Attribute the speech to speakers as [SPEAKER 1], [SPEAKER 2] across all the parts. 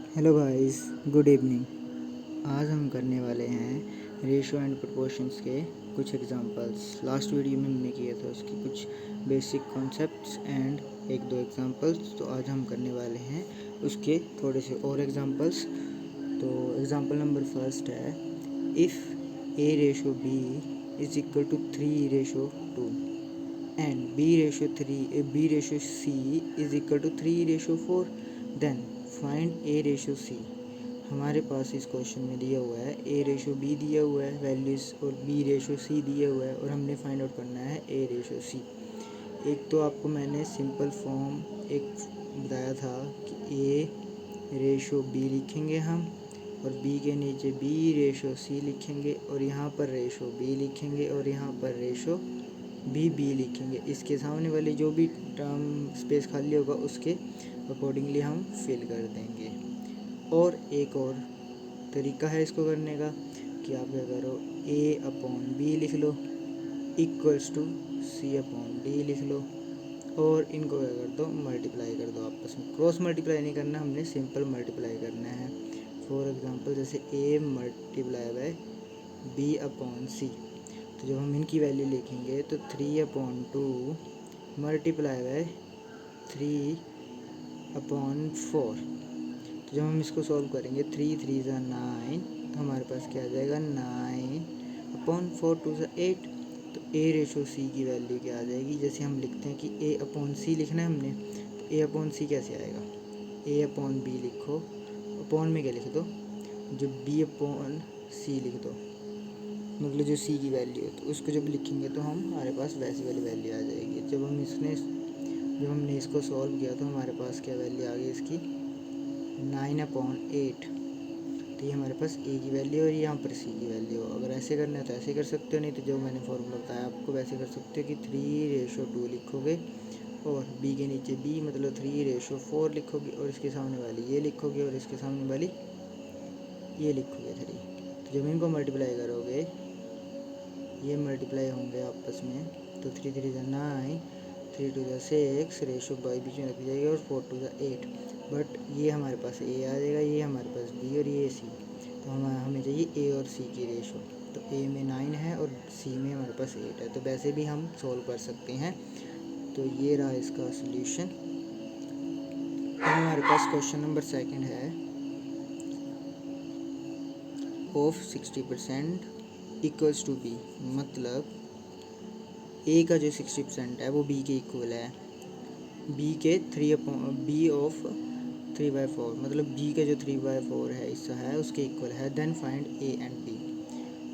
[SPEAKER 1] Hello guys, good evening. आज हम करने वाले हैं रेशो एंड प्रोपोर्शंस के कुछ एग्जांपल्स। लास्ट वीडियो में हमने किया था उसकी कुछ बेसिक कॉन्सेप्ट्स एंड एक दो एग्जांपल्स। तो आज हम करने वाले हैं उसके थोड़े से और एग्जांपल्स। तो एग्जांपल नंबर फर्स्ट है, if A ratio B is equal to 3:2 and B ratio C is equal to 3:4, then find A ratio C. हमारे पास इस क्वेश्चन में दिया हुआ है ए रेशो बी दिया हुआ है वैल्यूज़, और बी रेशो सी दिया हुआ है, और हमने फाइंड आउट करना है ए रेशो सी। एक तो आपको मैंने सिंपल फॉर्म एक बताया था कि ए रेशो बी लिखेंगे हम, और बी के नीचे बी रेशो सी लिखेंगे, और यहाँ पर रेशो बी लिखेंगे, और यहाँ पर रेशो बी लिखेंगे। इसके सामने वाली जो भी टर्म स्पेस खाली होगा उसके अकॉर्डिंगली हम फिल कर देंगे। और एक और तरीका है इसको करने का कि आप क्या करो, ए अपॉन बी लिख लो equals to C upon D लिख लो, और इनको क्या कर दो, मल्टीप्लाई कर दो आपस में। क्रॉस मल्टीप्लाई नहीं करना, हमने सिंपल मल्टीप्लाई करना है। फॉर एग्जांपल जैसे ए मल्टीप्लाई बाय बी अपॉन सी, तो जब हम इनकी वैल्यू लिखेंगे तो 3/2 मल्टीप्लाई बाय 3/4। तो जब हम इसको सॉल्व करेंगे 3 3 ज़ा 9, तो हमारे पास क्या आ जाएगा 9/4 2 ज़ा 8। तो ए रेशो सी की वैल्यू क्या आ जाएगी, जैसे हम लिखते हैं कि ए अपॉन सी लिखना है हमने, तो ए अपॉन सी कैसे आएगा, ए अपॉन बी लिखो, अपॉन में क्या लिख दो, जो बी अपॉन सी लिख दो, मतलब जो सी की वैल्यू है, तो उसको जब लिखेंगे तो हमारे पास वैसी वाली वैल्यू आ जाएगी। जब हमने इसको सॉल्व किया तो हमारे पास क्या वैल्यू आ गई इसकी 9/8। तो ये हमारे पास ए की वैल्यू और यहाँ पर सी की वैल्यू। अगर ऐसे करना है तो ऐसे कर सकते हो, नहीं तो जो मैंने फॉर्मूला बताया आपको वैसे कर सकते हो कि 3:2 लिखोगे, और बी के नीचे बी मतलब 3:4 लिखोगे, और इसके सामने वाली ये लिखोगे, और इसके सामने वाली ये लिखोगे 3। तो जब इनको मल्टीप्लाई करोगे, ये मल्टीप्लाई होंगे आपस में, तो 3 3 ज़ा 9, 3 2 ज़ा 6, रेशो बाई बीच में रख जाएगी, और 4 2 ज़ा 8। बट ये हमारे पास ए आ जाएगा, ये हमारे पास बी, और ये सी। तो हमें चाहिए ए और सी की रेशो। तो ए में 9 है और सी में हमारे पास 8 है। तो वैसे भी हम सॉल्व कर सकते हैं। तो ये रहा इसका सोल्यूशन। अब हमारे पास क्वेश्चन नंबर सेकंड है, ऑफ 60% इक्वल्स टू बी, मतलब ए का जो 60% है वो बी के इक्वल है, बी के बी ऑफ 3/4, मतलब बी का जो 3/4 है हिस्सा है उसके इक्वल है। Then find A and B.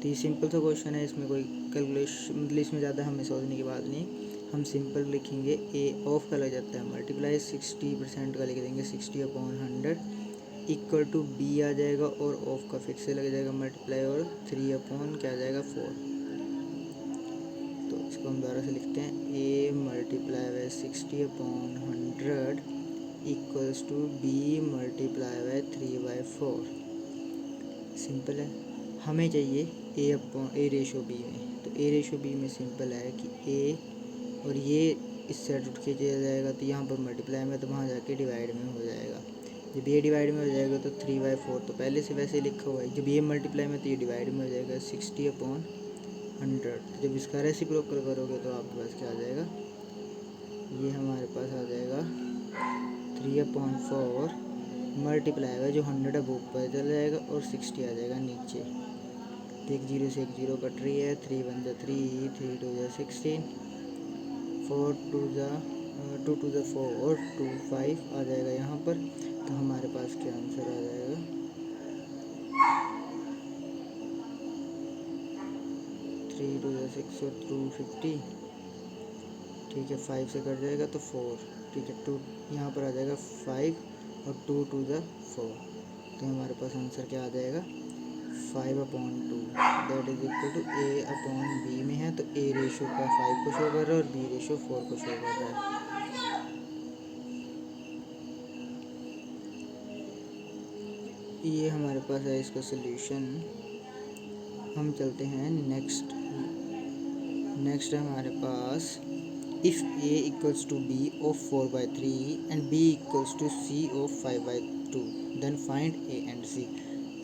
[SPEAKER 1] तो ये सिंपल सा क्वेश्चन है, इसमें कोई कैलकुलेशन मतलब इसमें ज़्यादा हमें सोचने की बात नहीं। हम सिंपल लिखेंगे, ए ऑफ का लग जाता है मल्टीप्लाई, 60% का लिख देंगे 60/100 इक्वल टू बी आ जाएगा, और ऑफ का फिर से लग जाएगा मल्टीप्लाई, और 3 क्या आ जाएगा 4। तो इसको हम दोबारा से लिखते हैं, A multiply by 60/100 equals to B multiply by 3/4। Simple है। हमें चाहिए ए रेशो बी में। तो ए रेशो बी में सिंपल है कि ए और ये इस साइड उठ के चला जाएगा, तो यहाँ पर मल्टीप्लाई में, तो वहाँ जाके डिवाइड में हो जाएगा। जब ये डिवाइड में हो जाएगा तो 3/4 तो पहले से वैसे लिखा हुआ है, जब ये मल्टीप्लाई में तो ये डिवाइड में हो जाएगा 60/100। जब इसका रेसिप्रोकल करोगे तो आपके पास क्या आ जाएगा, ये हमारे पास आ जाएगा 3/4 मल्टीप्लाई है, जो 100 है वो ऊपर चला जाएगा, और 60 आ जाएगा नीचे। तो एक जीरो से एक जीरो कट रही है, 3 1 ज़ा 3, 3 2 ज़ा 16, 4 2 ज़ा 2 2 ज़ा 4, 2 5 आ जाएगा यहाँ पर। तो हमारे पास क्या आंसर आ जाएगा, 3 2 ज़ा 6 और 2 50। ठीक है, 5 से कट जाएगा तो 4। ठीक है, 2 यहाँ पर आ जाएगा 5, और 2 2 ज़ा 4। तो हमारे पास आंसर क्या आ जाएगा 5/2, that is equal to A upon B में है, तो ए रेशो का 5 को शो कर रहा है और बी रेशो 4 को शो कर रहा है। ये हमारे पास है इसका सोल्यूशन। हम चलते हैं नेक्स्ट है हमारे पास if A equals to B of 4/3 and B equals to C of 5/2 then find A and C।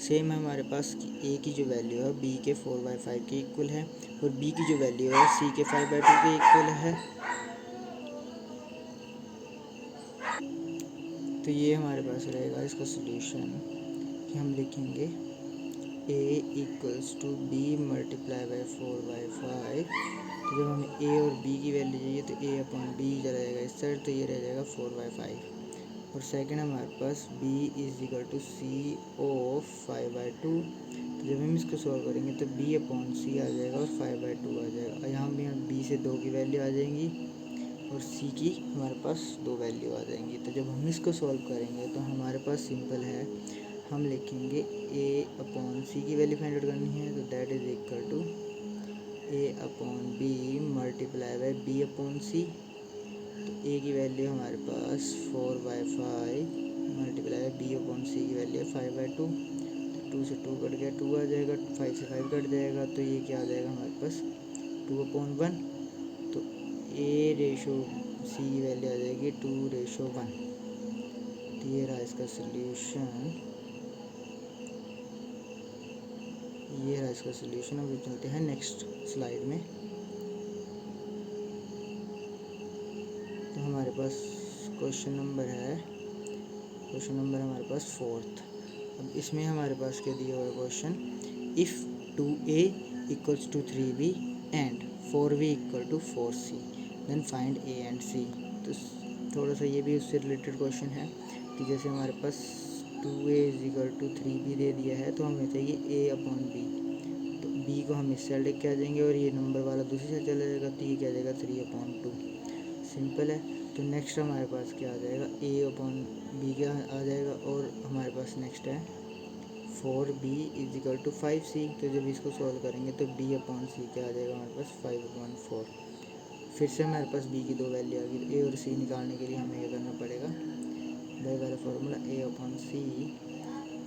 [SPEAKER 1] Same है हमारे पास कि A की जो वैल्यू है B के 4/5 के इक्वल है और B की जो वैल्यू है C के 5/2 के इक्वल है। तो ये हमारे पास रहेगा इसका सोल्यूशन कि हम लिखेंगे A equals to B multiply by 4/5। तो जब हमें A और B की वैल्यू चाहिए तो A अपॉन B चला जाएगा इस साइड, तो ये रह जाएगा 4/5। और सेकंड हमारे पास B is equal to C of 5/2। तो जब हम इसको सॉल्व करेंगे तो B अपॉन C आ जाएगा और 5/2 आ जाएगा, और यहाँ भी हम B से 2 की वैल्यू आ जाएंगी और C की हमारे पास 2 वैल्यू आ जाएंगी। तो जब हम इसको सॉल्व करेंगे तो हमारे पास सिंपल है, हम लिखेंगे A अपॉन C की वैल्यू फाइंड आउट करनी है, तो that is equal to A upon B multiply by B upon C। तो A की वैल्यू हमारे पास 4/5 multiply by B upon C की वैल्यू 5/2। तो 2 से 2 कट गया, 2 आ जाएगा, 5 से 5 कट जाएगा, तो ये क्या आ जाएगा हमारे पास 2/1। तो A रेशो C की वैल्यू आ जाएगी 2:1। तो ये रहा इसका सोल्यूशन, ये रहा इसका सोल्यूशन। अब चलते हैं नेक्स्ट स्लाइड में। तो हमारे पास क्वेश्चन नंबर हमारे पास 4th। अब इसमें हमारे पास क्या दिया हुआ है question, if 2A equals to 3B and 4B equal to 4C then find A and C। तो थोड़ा सा ये भी उससे रिलेटेड क्वेश्चन है कि जैसे हमारे पास 2A is equal to 3B दे दिया है, तो हमें चाहिए A अपॉन B। तो B को हम इस साइड लेके आ जाएंगे और ये नंबर वाला दूसरी साइड चला जाएगा, तो ये क्या आ जाएगा 3/2। सिंपल है। तो नेक्स्ट हमारे पास क्या आ जाएगा, A अपॉन B का आ जाएगा, और हमारे पास नेक्स्ट है 4B is equal to 5C। तो जब इसको सॉल्व करेंगे तो B अपॉन C क्या आ जाएगा हमारे पास 5/4। फिर से हमारे पास B की 2 वैल्यू आ गई, तो A और C निकालने के लिए हमें ये करना पड़ेगा बाई वाला formula A upon C,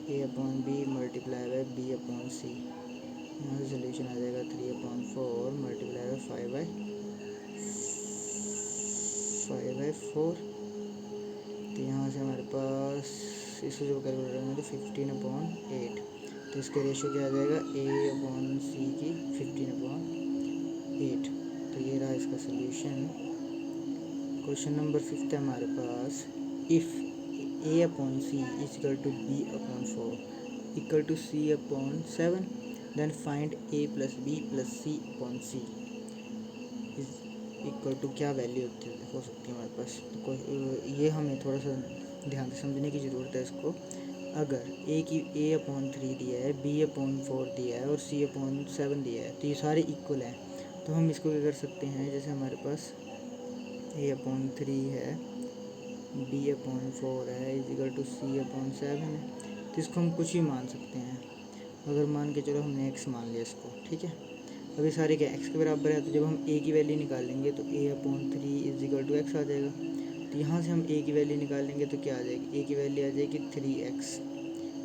[SPEAKER 1] A upon B multiply by B upon C। यहाँ से सोल्यूशन आ जाएगा 3/4 मल्टीप्लाई बाई 5/4। तो यहाँ से हमारे पास इसको जो कैलकुलेट करेंगे तो 15/8। तो इसका रेशो क्या आ जाएगा A अपॉन C की 15/8। तो ये रहा इसका सोल्यूशन। क्वेश्चन नंबर 5 है हमारे पास, if A upon C is equal to B upon 4 equal to C upon 7 then find A plus B plus C upon C is equal to क्या value हो सकती है हमारे पास। तो ये हमें थोड़ा सा ध्यान से समझने की ज़रूरत है इसको। अगर A अपॉन 3 दिया है, B अपॉन 4 दिया है और C अपॉन 7 दिया है, तो ये सारे इक्वल हैं। तो हम इसको क्या कर सकते हैं, जैसे हमारे पास A अपॉन 3 है, B अपॉन 4 है is equal to C upon 7 है, तो इसको हम कुछ भी मान सकते हैं। अगर मान के चलो हमने x मान लिया इसको, ठीक है। अभी सारे क्या x के बराबर है, तो जब हम a की वैल्यू निकालेंगे तो A upon 3 is equal to x आ जाएगा। तो यहाँ से हम a की वैल्यू निकालेंगे तो क्या आ जाएगी, a की वैल्यू आ जाएगी 3x।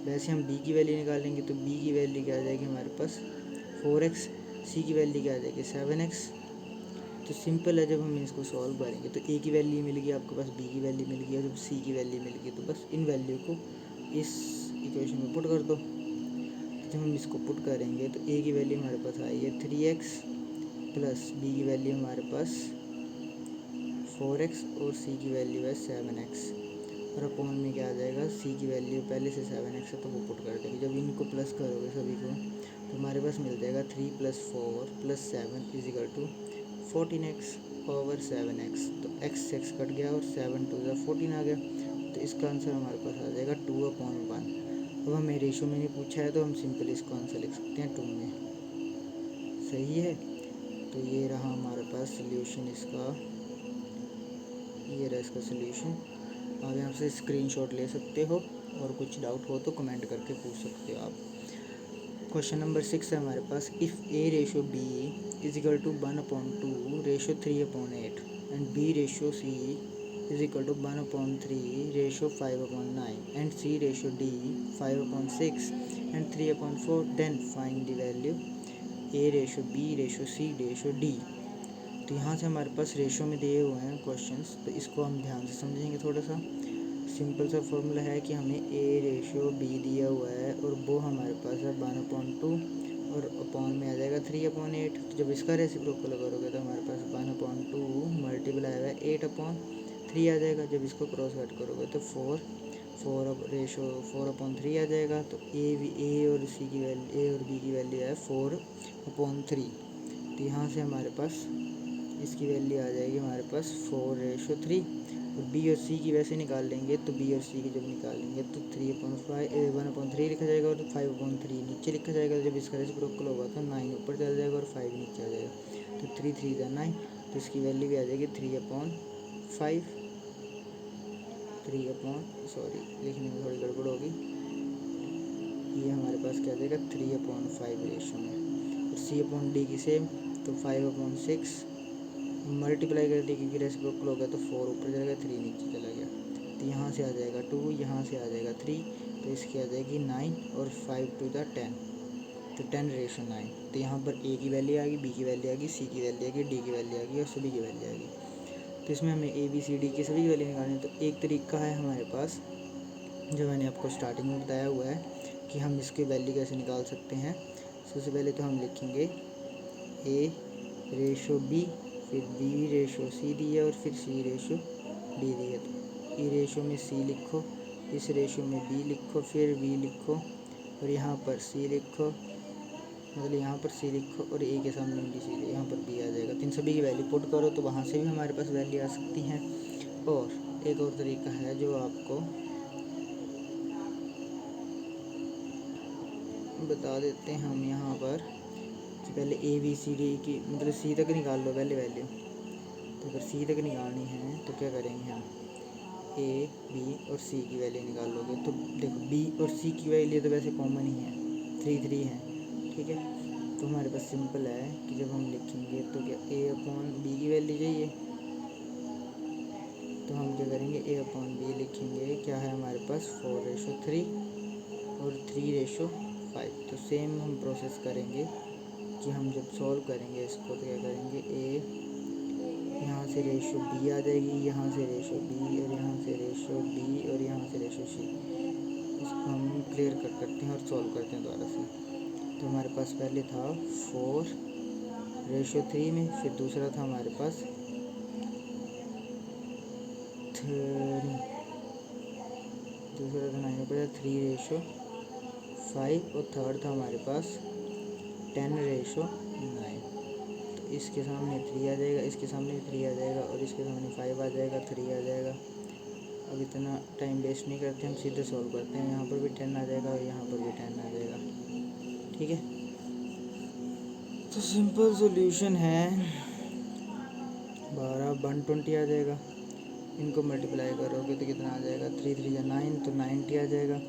[SPEAKER 1] वैसे हम b की वैल्यू निकालेंगे तो b की वैल्यू क्या आ जाएगी हमारे पास 4x, c की वैल्यू क्या आ जाएगी 7x। तो सिंपल है, जब हम इसको सॉल्व करेंगे तो a की वैल्यू मिल गई आपके पास, b की वैल्यू मिल गई, और जब c की वैल्यू मिल गई तो बस इन वैल्यू को इस इक्वेशन में पुट कर दो। जब हम इसको पुट करेंगे तो a की वैल्यू हमारे पास आई है 3x प्लस b की वैल्यू हमारे पास 4x और c की वैल्यू है 7x, और अपॉन में क्या आ जाएगा, c की वैल्यू पहले से 7x है तो वो पुट कर देंगे। जब इनको प्लस करोगे सभी को तो हमारे पास मिल जाएगा 3 + 4 + 7 is equal to 14x over 7x। तो x कट गया और 7 2 14 आ गया, तो इसका आंसर हमारे पास आ जाएगा 2/1। अब हमें रेशो में नहीं पूछा है तो हम सिंपल इसको आंसर लिख सकते हैं 2 में। सही है। तो ये रहा हमारे पास सोल्यूशन इसका, ये रहा इसका सोल्यूशन। आप यहाँ से स्क्रीनशॉट ले सकते हो और कुछ डाउट हो तो कमेंट करके पूछ सकते हो आप। क्वेश्चन नंबर 6 है हमारे पास, if A ratio B is equal to 1/2 ratio 3/8 and B ratio C is equal to 1/3 ratio 5/9 and C ratio D 5/6 and 3/4 then find the value A ratio B ratio C ratio D। तो यहाँ से हमारे पास ratio में दिए हुए हैं questions, तो इसको हम ध्यान से समझेंगे थोड़ा सा। सिंपल सा फॉर्मूला है कि हमें ए रेशो बी दिया हुआ है और वो हमारे पास है 1/2 और अपॉन में आ जाएगा 3/8। तो जब इसका रेसिप्रोकल करोगे तो हमारे पास 1/2 मल्टीप्लाई हुआ है 8/3 आ जाएगा। जब इसको क्रॉस कट करोगे तो 4/3 आ जाएगा। तो ए और सी की वैल्यू, ए और बी की वैल्यू है 4/3। तो यहाँ से हमारे पास इसकी वैल्यू आ जाएगी हमारे पास 4/3। और बी और सी की वैसे निकाल लेंगे, तो बी और सी की जब निकालेंगे तो 1/3 लिखा जाएगा और 5/3 नीचे लिखा जाएगा। जब इसका रेसिप्रोकल होगा तो 9 ऊपर चला जाएगा और 5 नीचे आ जाएगा। तो 3 3 9, तो इसकी वैल्यू भी आ जाएगी 3/5। सॉरी लिखने में थोड़ी गड़बड़ होगी, ये हमारे पास क्या आ जाएगा 3/5 रेशो में। और C/D की सेम, तो 5/6 मल्टीप्लाई कर दी क्योंकि रेसिप्रोकल हो गया तो 4 ऊपर चला गया 3 नीचे चला गया। तो यहाँ से आ जाएगा 2, यहाँ से आ जाएगा 3, तो इसकी आ जाएगी 9 और 5 2 10, तो 10/9। तो यहाँ पर ए की वैल्यू आ गई, बी की वैल्यू आ गई, सी की वैल्यू आ गई, डी की वैल्यू आ गई और सभी की वैल्यू आ गई। तो इसमें हमें ए बी सी डी की सभी की वैल्यू निकालनी है। तो एक तरीका है हमारे पास जो मैंने आपको स्टार्टिंग में बताया हुआ है कि हम इसकी वैल्यू कैसे निकाल सकते हैं। सबसे पहले तो हम लिखेंगे ए रेशो बी, फिर बी रेशो सी दी है और फिर सी रेशो डी दी है। तो ई रेशो में सी लिखो, इस रेशो में बी लिखो, फिर बी लिखो और यहाँ पर सी लिखो, मतलब यहाँ पर सी लिखो और ए के सामने भी सी, यहाँ पर बी आ जाएगा। तो इन सभी की वैल्यू पुट करो तो वहाँ से भी हमारे पास वैल्यू आ सकती हैं। और एक और तरीका है जो आपको बता देते हैं हम यहाँ पर कि पहले ए बी सी डी की मतलब सी तक निकाल लो पहले वैल्यू। तो अगर सी तक निकालनी है तो क्या करेंगे हम, ए बी और सी की वैल्यू निकाल लोगे। तो देखो बी और सी की वैल्यू तो वैसे कॉमन ही है, 3 3 है, ठीक है। तो हमारे पास सिंपल है कि जब हम लिखेंगे तो क्या A/B की वैल्यू चाहिए, तो हम क्या करेंगे A/B लिखेंगे, क्या है हमारे पास 4/3 और 3/5। तो सेम हम प्रोसेस करेंगे कि हम जब सॉल्व करेंगे इसको तो क्या करेंगे, ए यहाँ से रेशो बी आ जाएगी, यहाँ से रेशो बी और यहाँ से रेशो बी और यहाँ से रेशो सी। इसको हम क्लियर करते हैं और सॉल्व करते हैं दोबारा से। तो हमारे पास पहले था 4/3 में, फिर दूसरा था हमारे पास 3, दूसरा था 9 पर 3/5 और थर्ड था हमारे पास 10/9। तो इसके सामने 3 आ जाएगा, इसके सामने 3 आ जाएगा और इसके सामने 5 आ जाएगा, 3 आ जाएगा। अब इतना टाइम वेस्ट नहीं करते, हम सीधे सॉल्व करते हैं। यहाँ पर भी 10 आ जाएगा और यहाँ पर भी 10 आ जाएगा, ठीक है। तो सिंपल सॉल्यूशन है 120 आ जाएगा। इनको मल्टीप्लाई करोगे तो कितना आ जाएगा, 3 3 9 तो 90 आ जाएगा।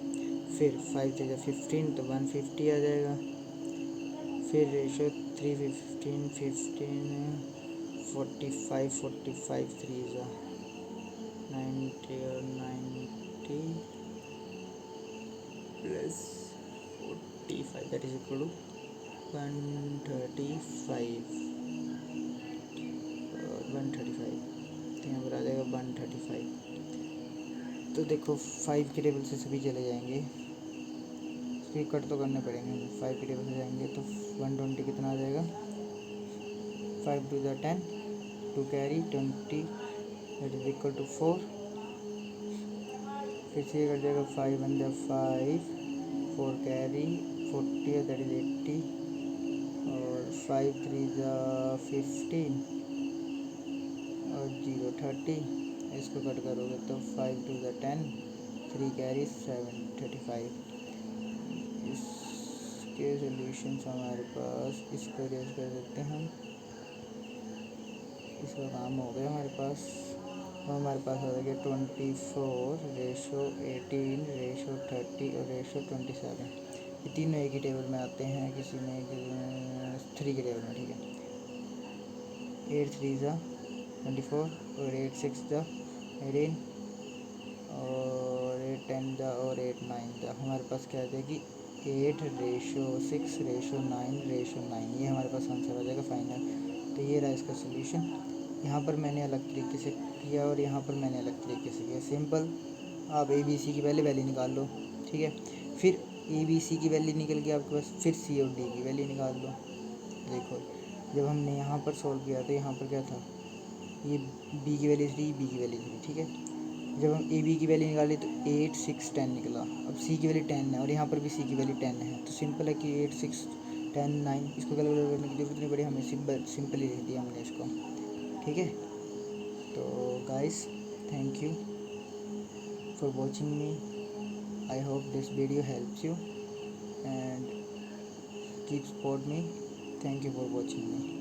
[SPEAKER 1] फिर 5 3 15 तो 150 आ जाएगा। फिर रेशो 3 15 15 45 45 3 90 और 90 plus 45 that is equal to 135 और 135। तो यहाँ पर आ जाएगा 135। तो देखो 5 के टेबल से सभी चले जाएंगे, इसके कट तो करने पड़ेंगे। 5 के टेबल से जाएंगे तो 120 कितना आ जाएगा, 5 2 10, 2 carry 20 that is equal to 4। फिर से कट जाएगा 5 1 5, 4 कैरी 40 दैट इज 80 और 5 3 15 और 0 30। इसको कट करोगे तो 5 2 10, 3 कैरी 7 35। इसके सॉल्यूशंस हमारे पास, इसको रेज कर देते हैं हम, इसका काम हो गया हमारे पास। तो हमारे पास आ गया 24/18/30 और 27। ये तीनों एक ही टेबल में आते हैं, किसी में 3 के टेबल में, ठीक है। 8 3 24 और 8 6 18 और 8 10 और 8 9 हमारे पास क्या आ जाएगी 8/6/9/9। ये हमारे पास आंसर आ जाएगा फाइनल। तो तो ये रहा इसका सोल्यूशन। यहाँ पर मैंने अलग तरीके से किया और यहाँ पर मैंने अलग तरीके से किया। सिंपल, आप ए बी सी की पहले वैल्यू निकाल लो, ठीक है। फिर ए बी सी की वैल्यू निकल गई आपके पास, फिर सी और डी की वैल्यू निकाल लो। देखो जब हमने यहाँ पर सॉल्व किया तो यहाँ पर क्या था, ये बी की वैल्यू 3, बी की वैल्यू 3, ठीक है। जब हम ए बी की वैल्यू निकाली तो 8 6 10 निकला। अब सी की वैल्यू 10 है और यहाँ पर भी सी की वैल्यू 10 है, तो सिंपल है कि 8 6 10 9, इसको कैलकुलेट करने की जरूरत नहीं पड़ी हमें, सिंपल ही लिख दिया हमने इसको, ठीक है। तो guys, thank you for watching me. I hope this video helps you and keep support me. Thank you for watching me.